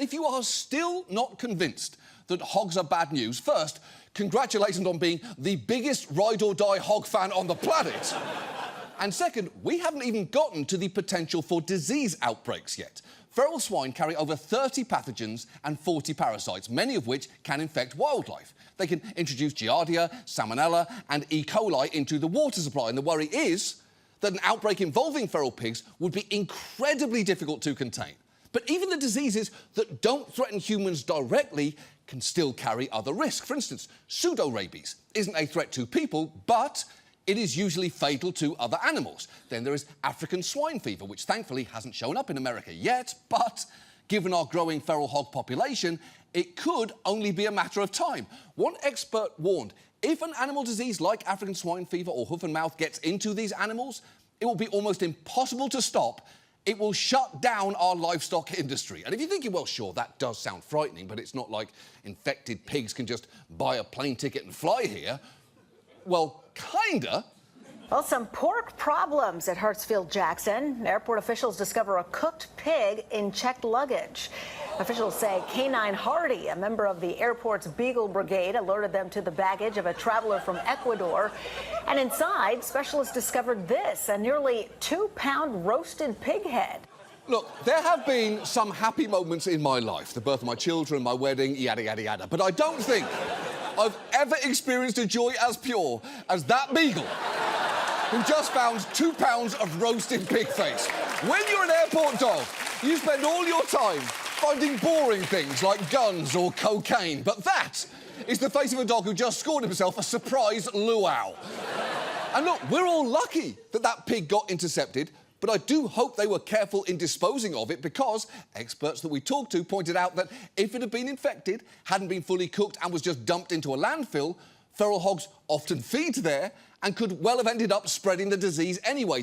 If you are still not convinced that hogs are bad news, first, congratulations on being the biggest ride-or-die hog fan on the planet. And second, we haven't even gotten to the potential for disease outbreaks yet. Feral swine carry over 30 pathogens and 40 parasites, many of which can infect wildlife. They can introduce Giardia, Salmonella and E. coli into the water supply, and the worry is that an outbreak involving feral pigs would be incredibly difficult to contain. But even the diseases that don't threaten humans directly can still carry other risks. For instance, pseudo-rabies isn't a threat to people, but it is usually fatal to other animals. Then there is African swine fever, which thankfully hasn't shown up in America yet, but given our growing feral hog population, it could only be a matter of time. One expert warned, if an animal disease like African swine fever or hoof and mouth gets into these animals, it will be almost impossible to stop. It will shut down our livestock industry. And if you're thinking, well, sure, that does sound frightening, but it's not like infected pigs can just buy a plane ticket and fly here. Well, kinda. Well, some pork problems at Hartsfield-Jackson. Airport officials discover a cooked pig in checked luggage. Officials say Canine Hardy, a member of the airport's Beagle Brigade, alerted them to the baggage of a traveler from Ecuador. And inside, specialists discovered this, a nearly 2-pound roasted pig head. Look, there have been some happy moments in my life, the birth of my children, my wedding, yada, yada, yada. But I don't think I've ever experienced a joy as pure as that beagle who just found 2 pounds of roasted pig face. When you're an airport dog, you spend all your time finding boring things like guns or cocaine, but that is the face of a dog who just scored himself a surprise luau. And look, we're all lucky that that pig got intercepted, but I do hope they were careful in disposing of it, because experts that we talked to pointed out that if it had been infected, hadn't been fully cooked and was just dumped into a landfill, feral hogs often feed there and could well have ended up spreading the disease anyway.